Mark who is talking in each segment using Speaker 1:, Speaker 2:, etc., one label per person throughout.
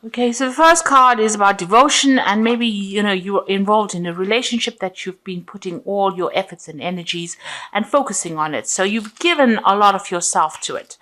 Speaker 1: Okay, so the first card is about devotion, and maybe you're involved in a relationship that you've been putting all your efforts and energies and focusing on it. So you've given a lot of yourself to it.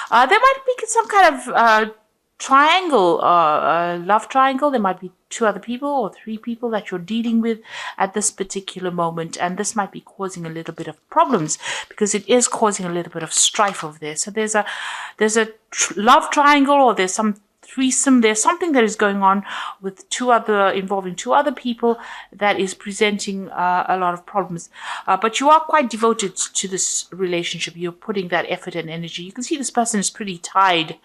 Speaker 1: There might be some kind of triangle, love triangle. There might be two other people or three people that you're dealing with at this particular moment, and this might be causing a little bit of problems because it is causing a little bit of strife over there. So there's a love triangle, or there's some threesome. There's something that is going on with involving two other people that is presenting a lot of problems. But you are quite devoted to this relationship. You're putting that effort and energy. You can see this person is pretty tied,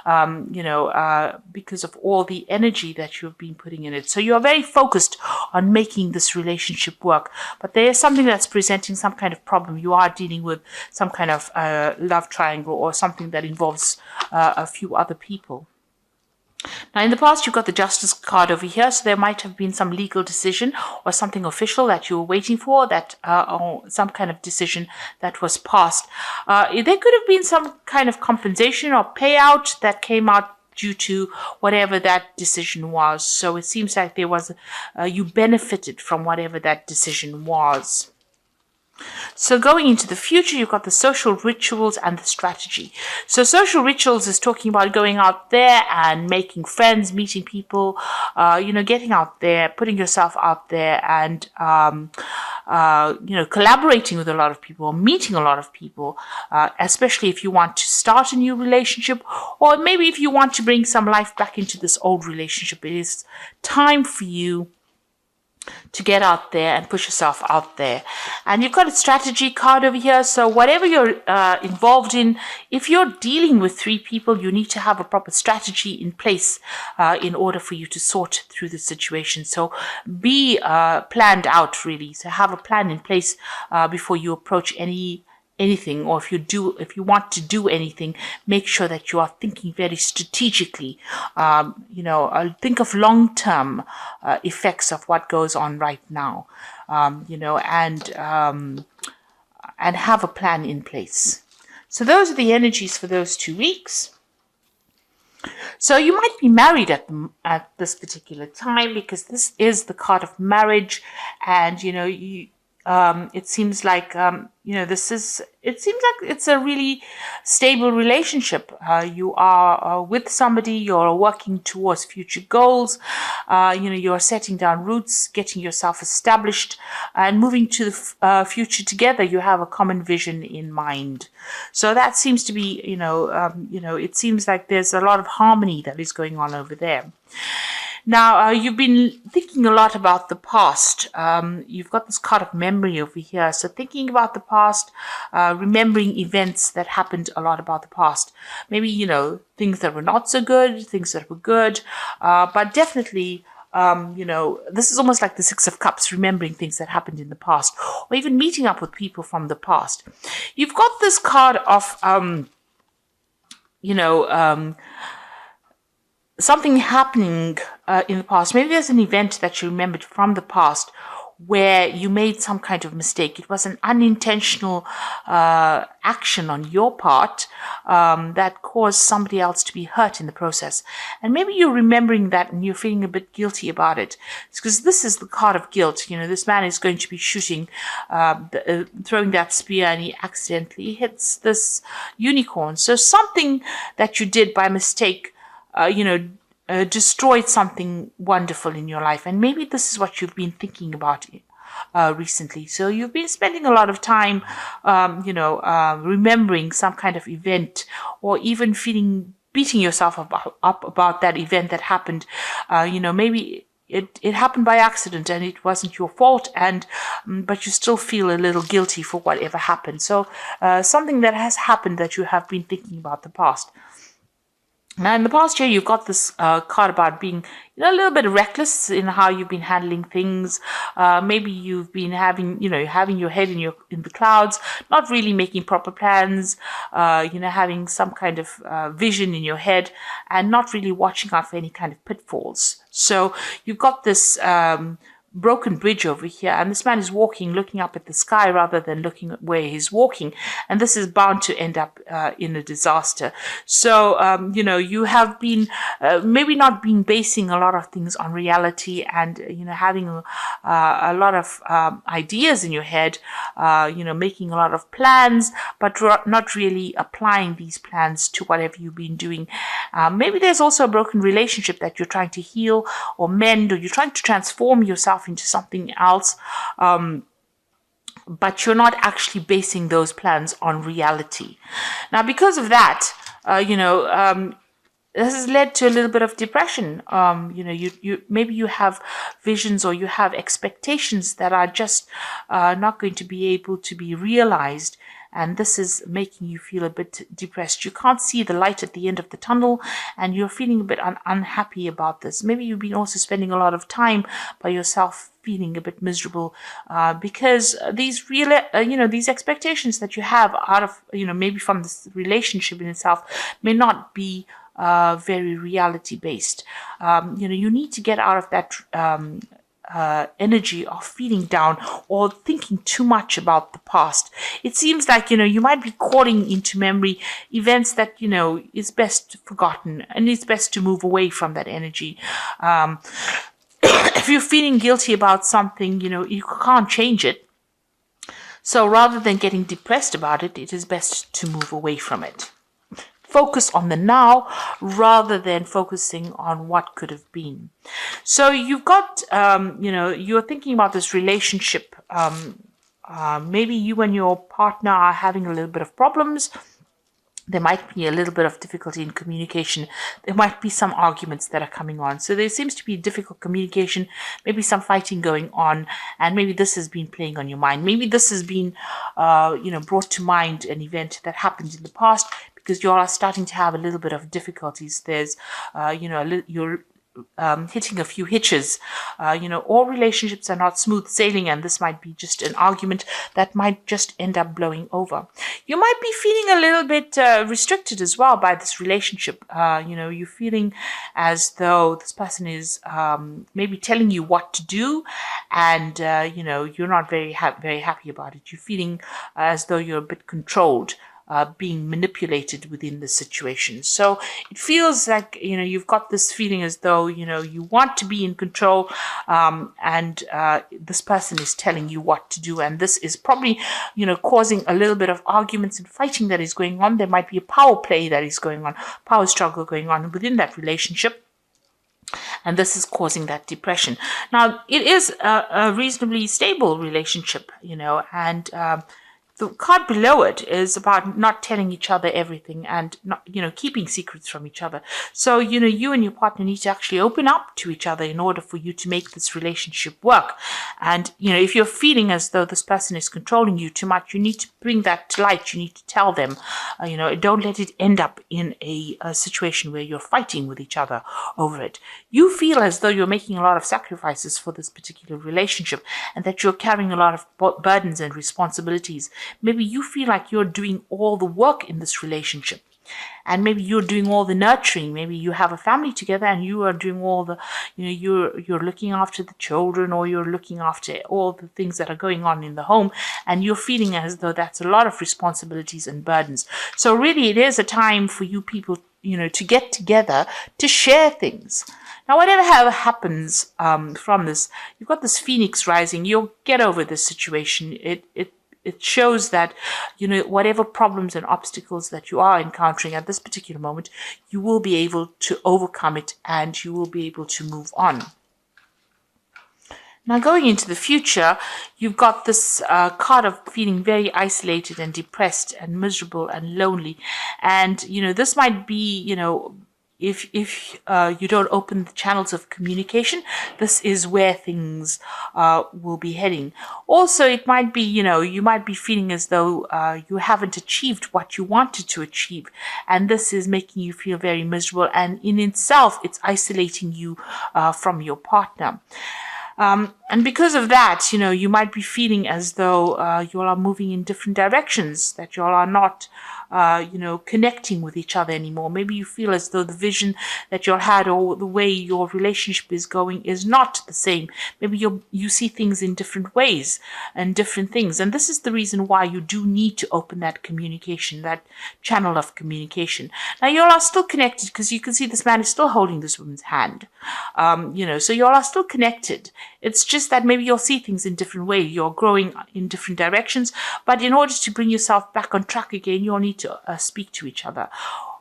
Speaker 1: because of all the energy that you've been putting in it. So you're very focused on making this relationship work. But there is something that's presenting some kind of problem. You are dealing with some kind of love triangle or something that involves a few other people. Now, in the past, you've got the Justice card over here, so there might have been some legal decision or something official that you were waiting for, or some kind of decision that was passed. There could have been some kind of compensation or payout that came out due to whatever that decision was. So it seems like there was you benefited from whatever that decision was. So going into the future, you've got the social rituals and the strategy. So social rituals is talking about going out there and making friends, meeting people, getting out there, putting yourself out there, and collaborating with a lot of people, meeting a lot of people, especially if you want to start a new relationship, or maybe if you want to bring some life back into this old relationship. It is time for you to get out there and push yourself out there. And you've got a strategy card over here. So whatever you're involved in, if you're dealing with three people, you need to have a proper strategy in place in order for you to sort through the situation. So be planned out, really. So have a plan in place before you approach anything, or if you want to do anything, make sure that you are thinking very strategically. Think of long-term effects of what goes on right now, and have a plan in place. So those are the energies for those 2 weeks. So you might be married at this particular time, because this is the card of marriage, and it seems like it's a really stable relationship. You are with somebody, you're working towards future goals, you're setting down roots, getting yourself established, and moving to the future together. You have a common vision in mind. So that seems to be, it seems like there's a lot of harmony that is going on over there. Now, you've been thinking a lot about the past. You've got this card of memory over here. So thinking about the past, remembering events that happened a lot about the past. Maybe, things that were not so good, things that were good. But definitely, this is almost like the Six of Cups, remembering things that happened in the past, or even meeting up with people from the past. You've got this card of, something happening in the past. Maybe there's an event that you remembered from the past where you made some kind of mistake. It was an unintentional action on your part that caused somebody else to be hurt in the process. And maybe you're remembering that and you're feeling a bit guilty about it. It's because this is the card of guilt. This man is going to be shooting, throwing that spear, and he accidentally hits this unicorn. So something that you did by mistake destroyed something wonderful in your life. And maybe this is what you've been thinking about recently. So you've been spending a lot of time, remembering some kind of event, or even beating yourself up about that event that happened. Maybe it happened by accident and it wasn't your fault, but you still feel a little guilty for whatever happened. So something that has happened that you have been thinking about the past. Now, in the past year, you've got this card about being, a little bit reckless in how you've been handling things. Maybe you've been having your head in the clouds, not really making proper plans. Having some kind of vision in your head, and not really watching out for any kind of pitfalls. So you've got this broken bridge over here, and this man is walking looking up at the sky rather than looking at where he's walking, and this is bound to end up in a disaster. So you have been maybe not been basing a lot of things on reality, and having a lot of ideas in your head, making a lot of plans, but not really applying these plans to whatever you've been doing. Maybe there's also a broken relationship that you're trying to heal or mend, or you're trying to transform yourself into something else, but you're not actually basing those plans on reality. Now, because of that, this has led to a little bit of depression. You maybe you have visions or you have expectations that are just not going to be able to be realized. And this is making you feel a bit depressed. You can't see the light at the end of the tunnel, and you're feeling a bit unhappy about this. Maybe you've been also spending a lot of time by yourself, feeling a bit miserable because these these expectations that you have out of maybe from this relationship in itself may not be very reality based. You need to get out of that energy of feeling down or thinking too much about the past. It seems like you might be calling into memory events that is best forgotten, and it's best to move away from that energy. If you're feeling guilty about something, you can't change it. So rather than getting depressed about it, it is best to move away from it. Focus on the now rather than focusing on what could have been. So you've got, you're thinking about this relationship. Maybe you and your partner are having a little bit of problems. There might be a little bit of difficulty in communication. There might be some arguments that are coming on. So there seems to be difficult communication, maybe some fighting going on, and maybe this has been playing on your mind. Maybe this has been, brought to mind an event that happened in the past, because you are starting to have a little bit of difficulties. There's, you're hitting a few hitches. All relationships are not smooth sailing, and this might be just an argument that might just end up blowing over. You might be feeling a little bit restricted as well by this relationship. You're feeling as though this person is maybe telling you what to do, and you're not very happy about it. You're feeling as though you're a bit controlled. Being manipulated within the situation. So it feels like, you've got this feeling as though, you want to be in control, and this person is telling you what to do. And this is probably, causing a little bit of arguments and fighting that is going on. There might be a power play that is going on, power struggle going on within that relationship. And this is causing that depression. Now, it is a reasonably stable relationship, and the card below it is about not telling each other everything and not, keeping secrets from each other. So, you and your partner need to actually open up to each other in order for you to make this relationship work. And, if you're feeling as though this person is controlling you too much, you need to bring that to light. You need to tell them, don't let it end up in a situation where you're fighting with each other over it. You feel as though you're making a lot of sacrifices for this particular relationship, and that you're carrying a lot of burdens and responsibilities. Maybe you feel like you're doing all the work in this relationship, and maybe you're doing all the nurturing. Maybe you have a family together and you are doing all the, you're looking after the children, or you're looking after all the things that are going on in the home, and you're feeling as though that's a lot of responsibilities and burdens. So really it is a time for you people, to get together to share things. Now, whatever happens from this, you've got this phoenix rising. You'll get over this situation. It shows that, whatever problems and obstacles that you are encountering at this particular moment, you will be able to overcome it, and you will be able to move on. Now, going into the future, you've got this card of feeling very isolated and depressed and miserable and lonely. And, this might be, if you don't open the channels of communication, this is where things will be heading. Also, it might be, you might be feeling as though you haven't achieved what you wanted to achieve. And this is making you feel very miserable. And in itself, it's isolating you from your partner. And because of that, you might be feeling as though you all are moving in different directions, that you all are not, connecting with each other anymore. Maybe you feel as though the vision that you all had or the way your relationship is going is not the same. Maybe you see things in different ways and different things. And this is the reason why you do need to open that communication, that channel of communication. Now, you all are still connected because you can see this man is still holding this woman's hand. So you all are still connected. It's just that maybe you'll see things in different ways. You're growing in different directions. But in order to bring yourself back on track again, you'll need to speak to each other.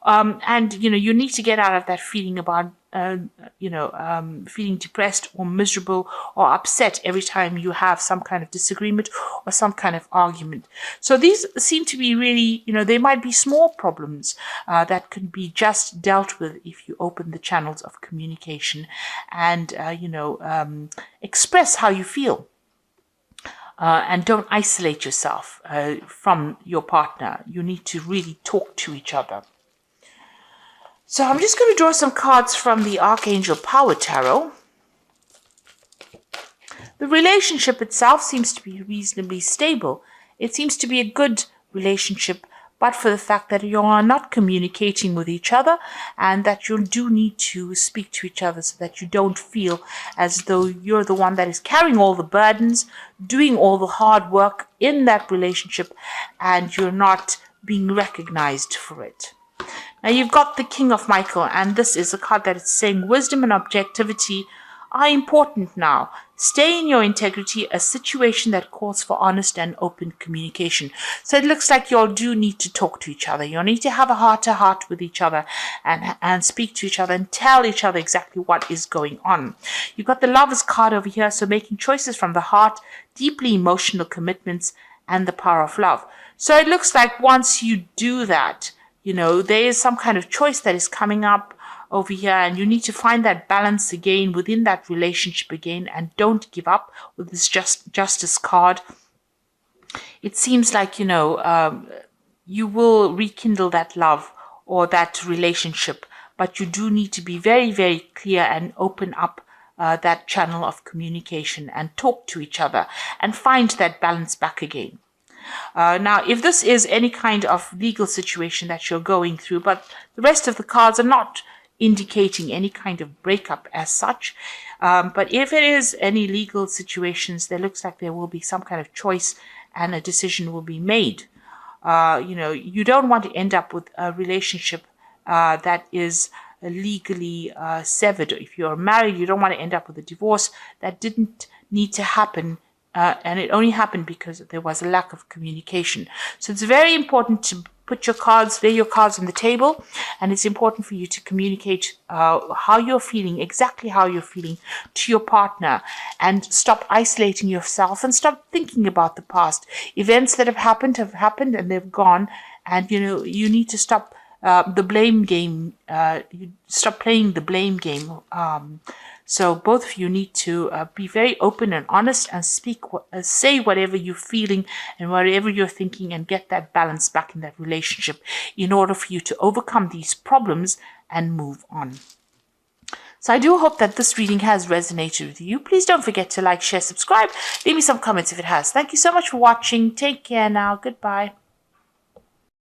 Speaker 1: You need to get out of that feeling about, feeling depressed or miserable or upset every time you have some kind of disagreement or some kind of argument. So these seem to be really, they might be small problems that can be just dealt with if you open the channels of communication and, express how you feel. And don't isolate yourself from your partner. You need to really talk to each other. So I'm just going to draw some cards from the Archangel Power Tarot. The relationship itself seems to be reasonably stable. It seems to be a good relationship, but for the fact that you are not communicating with each other and that you do need to speak to each other so that you don't feel as though you're the one that is carrying all the burdens, doing all the hard work in that relationship, and you're not being recognized for it. Now you've got the King of Michael, and this is a card that is saying wisdom and objectivity are important now. Stay in your integrity, a situation that calls for honest and open communication. So it looks like you all do need to talk to each other. You'll need to have a heart-to-heart with each other and speak to each other and tell each other exactly what is going on. You've got the Lovers card over here, so making choices from the heart, deeply emotional commitments, and the power of love. So it looks like once you do that, there is some kind of choice that is coming up over here, and you need to find that balance again within that relationship again, and don't give up with this justice card. It seems like, you will rekindle that love or that relationship, but you do need to be very, very clear and open up that channel of communication and talk to each other and find that balance back again. Now, if this is any kind of legal situation that you're going through, but the rest of the cards are not indicating any kind of breakup as such, but if it is any legal situations, there looks like there will be some kind of choice and a decision will be made. You don't want to end up with a relationship that is legally severed. If you're married, you don't want to end up with a divorce that didn't need to happen. And it only happened because there was a lack of communication. So it's very important to lay your cards on the table, and it's important for you to communicate how you're feeling, exactly how you're feeling to your partner, and stop isolating yourself and stop thinking about the past. Events that have happened and they've gone, and you need to stop the blame game. You stop playing the blame game. So both of you need to be very open and honest and say whatever you're feeling and whatever you're thinking, and get that balance back in that relationship in order for you to overcome these problems and move on. So I do hope that this reading has resonated with you. Please don't forget to like, share, subscribe. Leave me some comments if it has. Thank you so much for watching. Take care now. Goodbye.